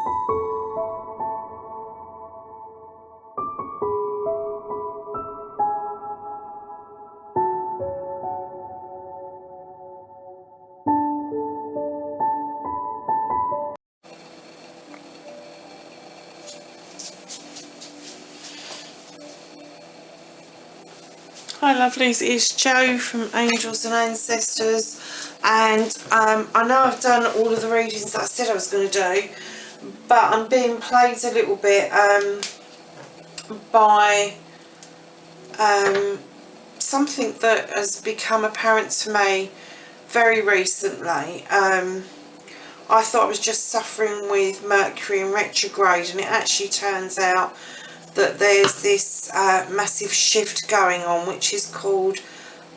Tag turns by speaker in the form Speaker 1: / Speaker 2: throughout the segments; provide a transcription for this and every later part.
Speaker 1: Hi lovelies, it's Jo from Angels and Ancestors, and I know I've done all of the readings that I said I was going to do, but I'm being played a little bit by something that has become apparent to me very recently. I thought I was just suffering with Mercury in retrograde, and it actually turns out that there's this massive shift going on, which is called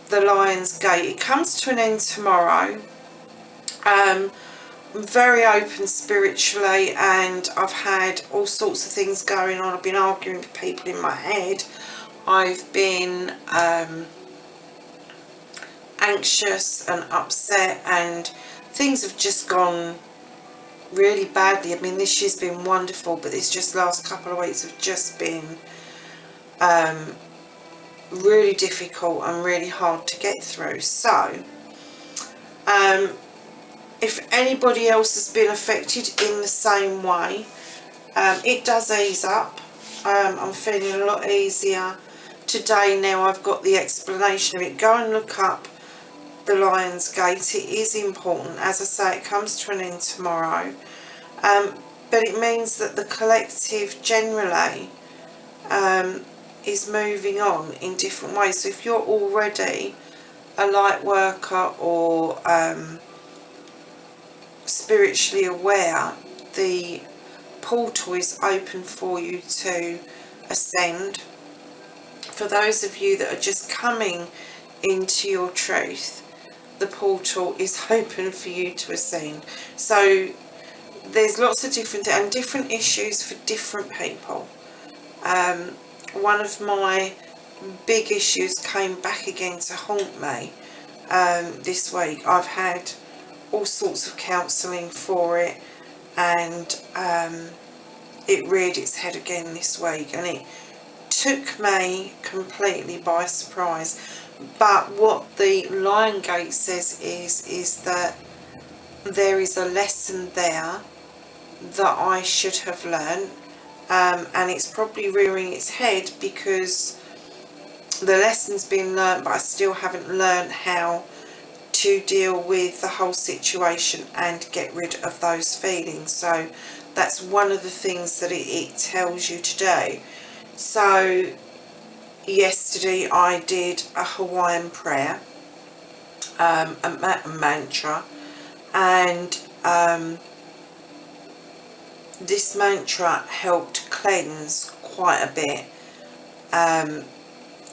Speaker 1: the Lion's Gate. It comes to an end tomorrow. I'm very open spiritually, and I've had all sorts of things going on. I've been arguing with people in my head. I've been anxious and upset, and things have just gone really badly. I mean, this year's been wonderful, but this just last couple of weeks have just been really difficult and really hard to get through. So if anybody else has been affected in the same way, it does ease up. I'm feeling a lot easier today now I've got the explanation of it. Go and look up the Lion's Gate. It is important. As I say, it comes to an end tomorrow. But it means that the collective generally is moving on in different ways. So if you're already a light worker or spiritually aware, the portal is open for you to ascend. For those of you that are just coming into your truth, the portal is open for you to ascend. So there's lots of different issues for different people. One of my big issues came back again to haunt me this week. I've had all sorts of counselling for it, and it reared its head again this week, and it took me completely by surprise. But what the Lion Gate says is that there is a lesson there that I should have learned, and it's probably rearing its head because the lesson's been learnt, but I still haven't learnt how to deal with the whole situation and get rid of those feelings. So that's one of the things that it tells you to do. So yesterday I did a Hawaiian prayer, a mantra, and this mantra helped cleanse quite a bit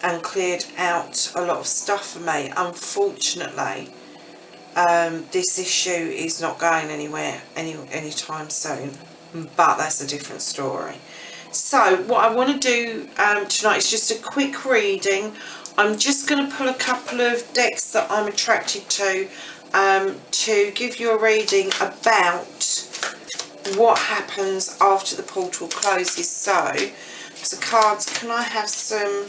Speaker 1: and cleared out a lot of stuff for me. Unfortunately, this issue is not going anywhere anytime soon, but that's a different story. So what I want to do tonight is just a quick reading. I'm just going to pull a couple of decks that I'm attracted to give you a reading about what happens after the portal closes. So cards, can I have some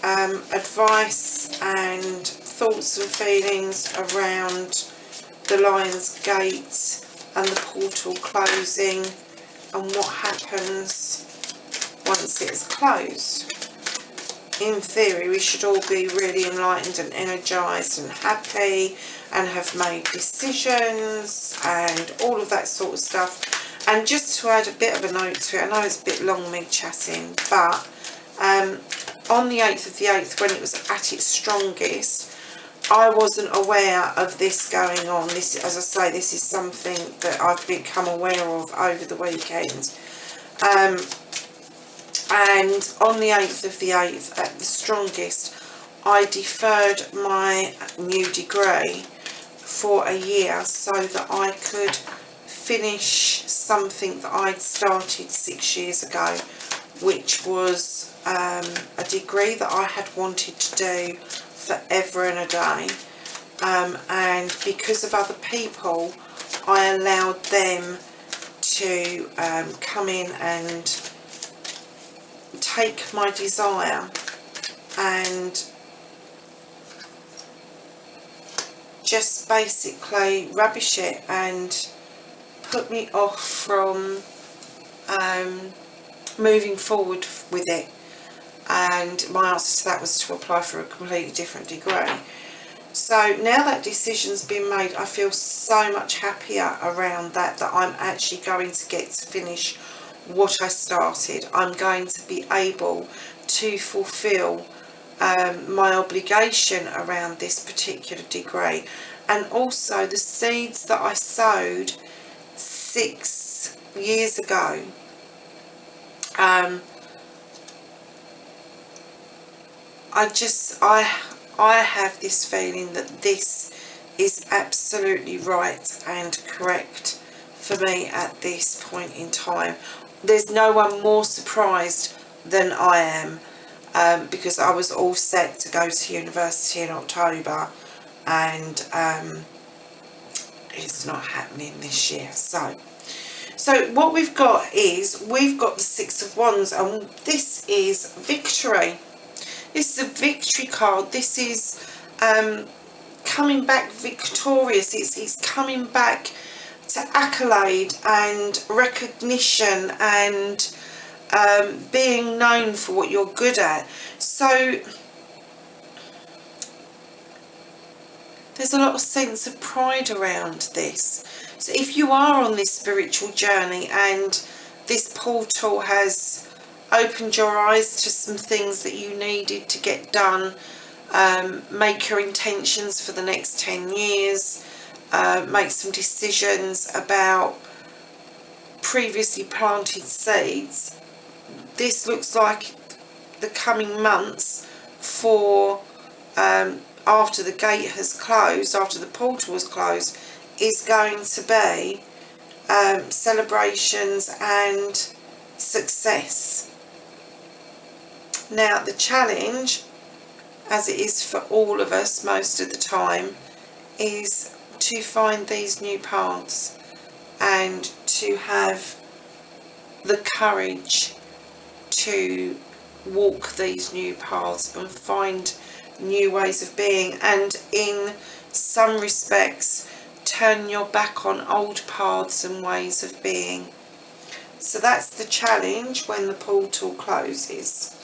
Speaker 1: advice and thoughts and feelings around the Lion's Gate and the portal closing, and what happens once it's closed? In theory, we should all be really enlightened and energised and happy and have made decisions and all of that sort of stuff. And just to add a bit of a note to it, I know it's a bit long me chatting, but on the 8th of the 8th, when it was at its strongest, I wasn't aware of this going on. This, as I say, this is something that I've become aware of over the weekend. And on the 8th of the 8th, at the strongest, I deferred my new degree for a year so that I could finish something that I'd started 6 years ago, which was a degree that I had wanted to do forever and a day, and because of other people, I allowed them to come in and take my desire and just basically rubbish it and put me off from moving forward with it. And my answer to that was to apply for a completely different degree. So now that decision's been made, I feel so much happier around that I'm actually going to get to finish what I started. I'm going to be able to fulfill my obligation around this particular degree. And also the seeds that I sowed 6 years ago, I have this feeling that this is absolutely right and correct for me at this point in time. There's no one more surprised than I am, because I was all set to go to university in October, and it's not happening this year. So what we've got is, we've got the Six of Wands, and this is victory. This is a victory card. This is coming back victorious. It's coming back to accolade and recognition and being known for what you're good at. So there's a lot of sense of pride around this. So if you are on this spiritual journey and this portal has opened your eyes to some things that you needed to get done, make your intentions for the next 10 years, make some decisions about previously planted seeds, this looks like the coming months for after the gate has closed, after the portal has closed, is going to be celebrations and success. Now the challenge, as it is for all of us most of the time, is to find these new paths and to have the courage to walk these new paths and find new ways of being, and in some respects turn your back on old paths and ways of being. So that's the challenge when the portal closes.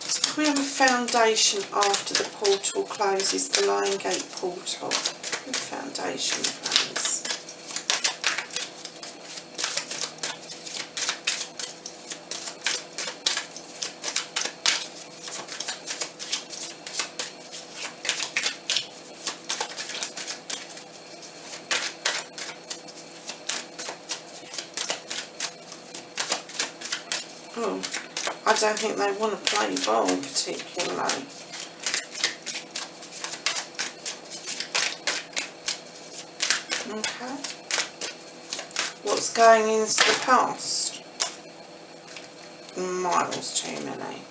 Speaker 1: So can we have a foundation after the portal closes, the Lion Gate portal? Foundation, please. Oh, I don't think they want to play ball particularly. Okay. What's going into the past? Miles too many.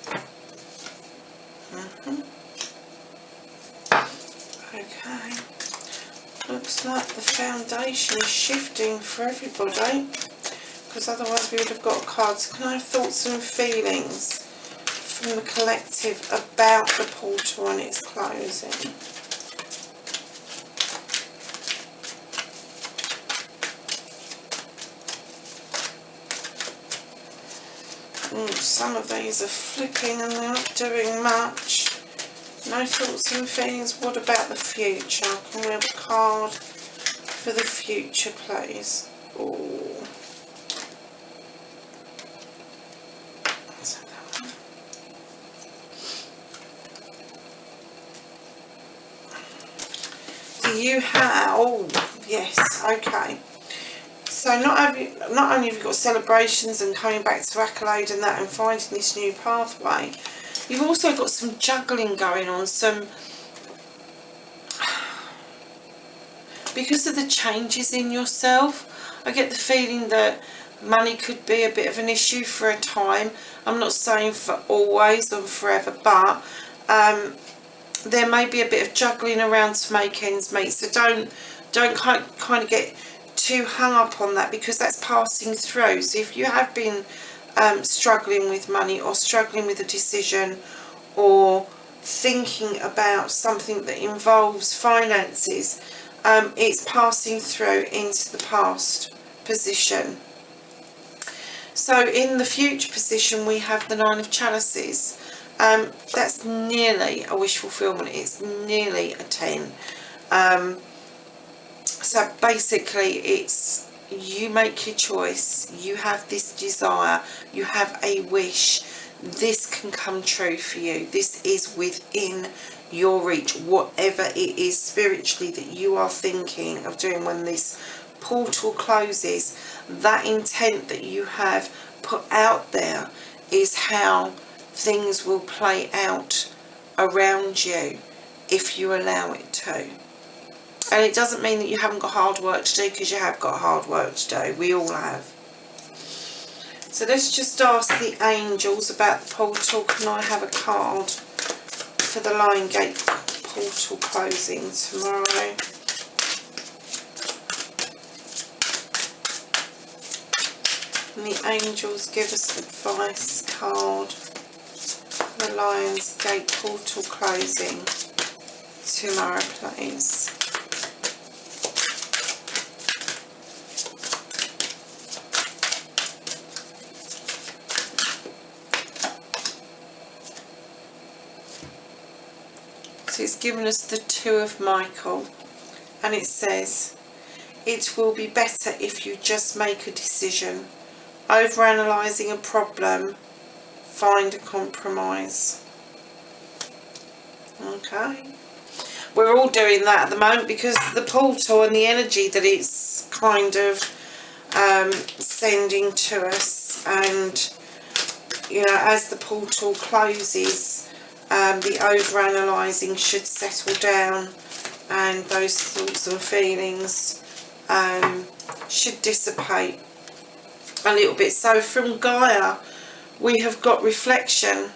Speaker 1: Okay. Looks like the foundation is shifting for everybody, because otherwise we would have got cards. Can I have thoughts and feelings from the collective about the portal and its closing? Some of these are flipping and they're not doing much. No thoughts and feelings. What about the future? Can we have a card for the future, please? Oh. Do you have... Oh, yes, okay. So not only have you got celebrations and coming back to accolade and that and finding this new pathway, you've also got some juggling going on, because of the changes in yourself. I get the feeling that money could be a bit of an issue for a time. I'm not saying for always or forever, but there may be a bit of juggling around to make ends meet. So don't kind of get too hung up on that, because that's passing through. So if you have been struggling with money, or struggling with a decision, or thinking about something that involves finances, it's passing through into the past position. So in the future position, we have the Nine of Chalices. That's nearly a wish fulfillment. It's nearly a 10. So basically, it's you make your choice. You have this desire. You have a wish. This can come true for you. This is within your reach. Whatever it is spiritually that you are thinking of doing when this portal closes, that intent that you have put out there is how things will play out around you if you allow it to. And it doesn't mean that you haven't got hard work to do, because you have got hard work to do. We all have. So let's just ask the angels about the portal. Can I have a card for the Lion Gate portal closing tomorrow? And the angels give us advice card for the Lion's Gate portal closing tomorrow, please. So it's given us the Two of Michael, and it says, it will be better if you just make a decision. Overanalyzing a problem, find a compromise. Okay. We're all doing that at the moment, because the portal and the energy that it's kind of sending to us, and you know, as the portal closes, the overanalyzing should settle down, and those thoughts and feelings should dissipate a little bit. So from Gaia, we have got reflection,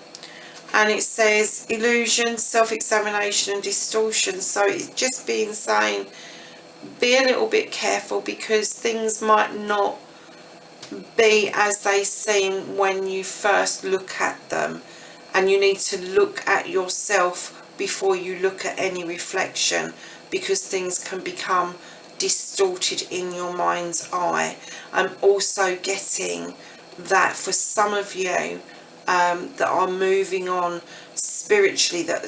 Speaker 1: and it says illusion, self-examination and distortion. So it's just being saying, be a little bit careful, because things might not be as they seem when you first look at them, and you need to look at yourself before you look at any reflection, because things can become distorted in your mind's eye. I'm also getting that for some of you that are moving on spiritually, that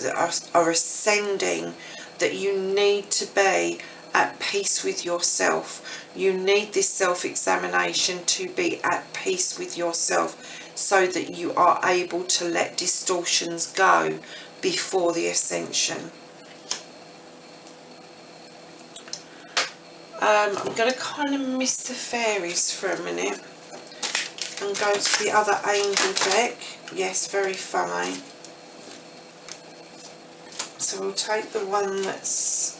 Speaker 1: are ascending, that you need to be at peace with yourself. You need this self-examination to be at peace with yourself, so that you are able to let distortions go before the ascension. I'm going to kind of miss the fairies for a minute and go to the other angel deck. Yes, very funny. So we'll take the one that's...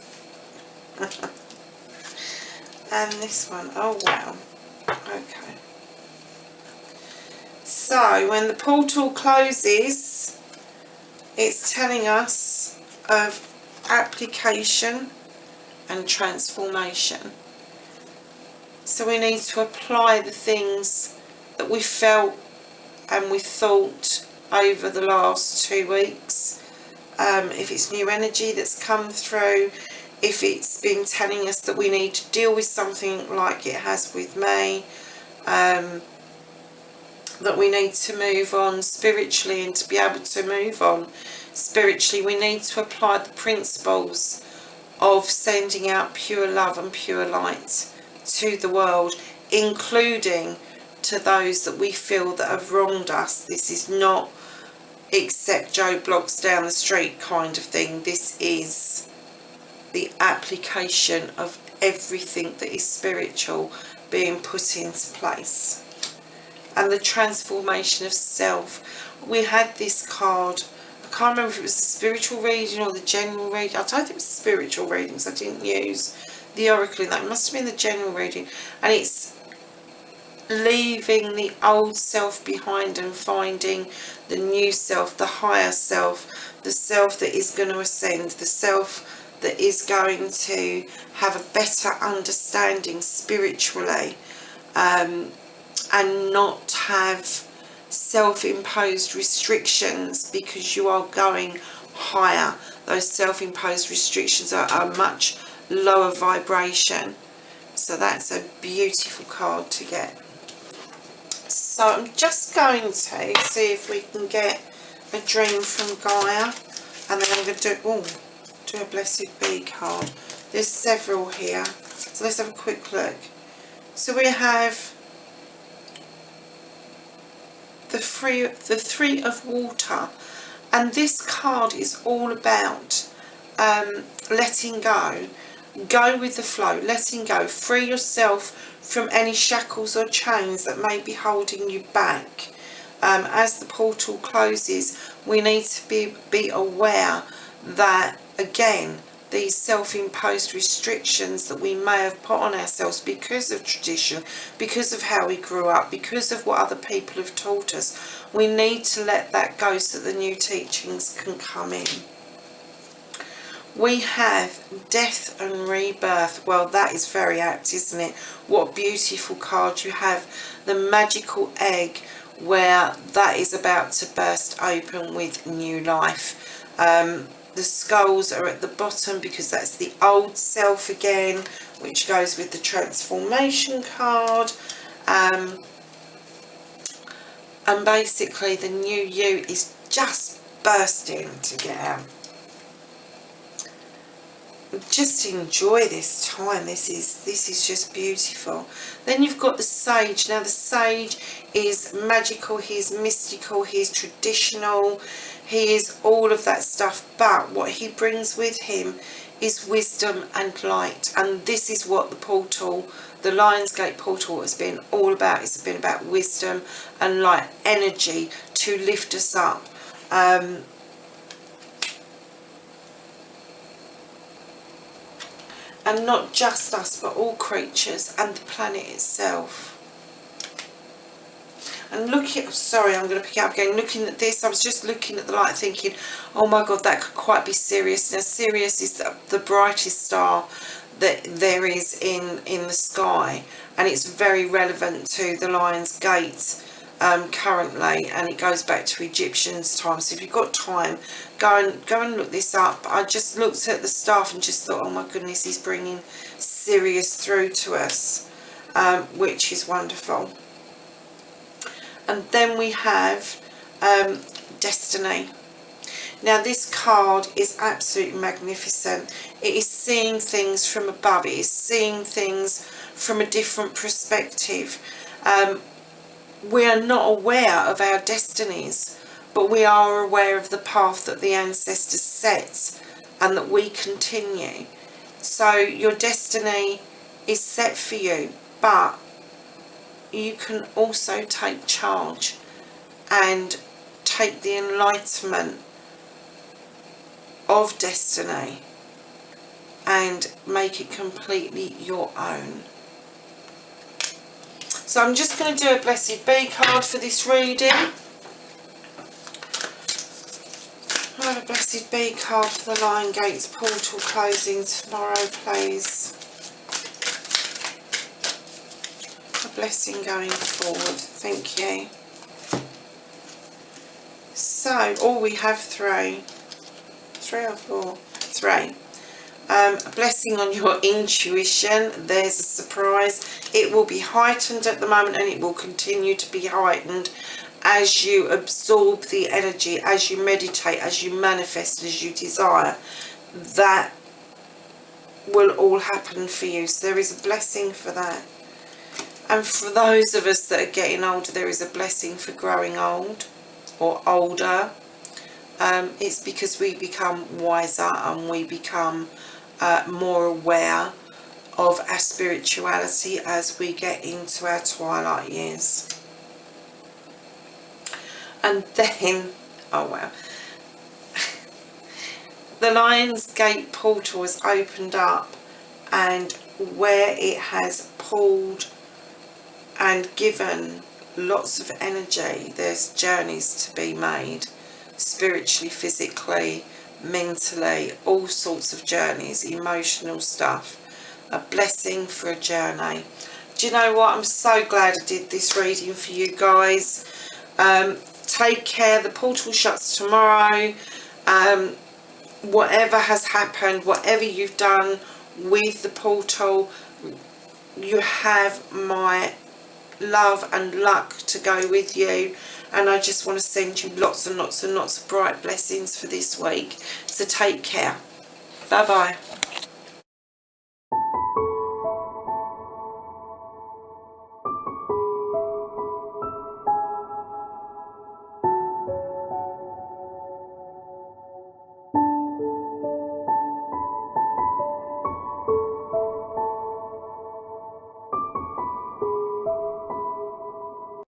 Speaker 1: and this one. Oh, wow. Okay. So when the portal closes, it's telling us of application and transformation. So we need to apply the things that we felt and we thought over the last 2 weeks. If it's new energy that's come through, if it's been telling us that we need to deal with something like it has with me, that we need to move on spiritually, and to be able to move on spiritually, we need to apply the principles of sending out pure love and pure light to the world, including to those that we feel that have wronged us. This is not accept Joe Bloggs down the street kind of thing. This is the application of everything that is spiritual being put into place. And the transformation of self. We had this card, I can't remember if it was the spiritual reading or the general reading. I don't think it was the spiritual readings. I didn't use the oracle in that. It must have been the general reading. And it's leaving the old self behind and finding the new self, the higher self, the self that is going to ascend, the self that is going to have a better understanding spiritually, and not have self-imposed restrictions because you are going higher. Those self-imposed restrictions are a much lower vibration. So that's a beautiful card to get. So I'm just going to see if we can get a dream from Gaia, and then I'm going to do a Blessed Bee card. There's several here, so let's have a quick look. So we have the Three of Water, and this card is all about letting go. Go with the flow, letting go, free yourself from any shackles or chains that may be holding you back. As the portal closes, we need to be aware that, again, these self-imposed restrictions that we may have put on ourselves because of tradition, because of how we grew up, because of what other people have taught us, we need to let that go so the new teachings can come in. We have Death and Rebirth. Well, that is very apt, isn't it? What a beautiful card. You have the magical egg, where that is about to burst open with new life. The skulls are at the bottom because that's the old self again, which goes with the transformation card. And basically the new you is just bursting to get out. Just enjoy this time. This is just beautiful. Then you've got the Sage. Now the Sage is magical, he is mystical, he is traditional, he is all of that stuff, but what he brings with him is wisdom and light, and this is what the portal, the Lionsgate portal, has been all about. It's been about wisdom and light, energy to lift us up. And not just us, but all creatures and the planet itself. And look at, sorry, I'm going to pick it up again. Looking at this, I was just looking at the light thinking, oh my God, that could quite be Sirius. Now Sirius is the brightest star that there is in the sky. And it's very relevant to the Lion's Gate currently, and it goes back to Egyptians' time. So if you've got time, go and look this up. I just looked at the stuff and just thought, oh my goodness, he's bringing Sirius through to us, which is wonderful. And then we have Destiny. Now this card is absolutely magnificent. It is seeing things from above. It is seeing things from a different perspective. We are not aware of our destinies, but we are aware of the path that the ancestors set and that we continue. So your destiny is set for you, but you can also take charge and take the enlightenment of destiny and make it completely your own. So I'm just going to do a Blessed Bee card for this reading. I have a Blessed Bee card for the Lion Gates portal closing tomorrow, please. A blessing going forward. Thank you. So, we have three. 3 or 4? 3. A blessing on your intuition. There's a surprise. It will be heightened at the moment, and it will continue to be heightened as you absorb the energy, as you meditate, as you manifest, as you desire. That will all happen for you. So there is a blessing for that. And for those of us that are getting older, there is a blessing for growing old or older. It's because we become wiser and we become more aware of our spirituality as we get into our twilight years. And then, oh wow, the Lion's Gate portal has opened up, and where it has pulled and given lots of energy, there's journeys to be made, spiritually, physically, mentally, all sorts of journeys, emotional stuff. A blessing for a journey. Do you know what? I'm so glad I did this reading for you guys. Take care. The portal shuts tomorrow. Whatever has happened, whatever you've done with the portal, you have my love and luck to go with you, and I just want to send you lots and lots and lots of bright blessings for this week. So take care. Bye bye.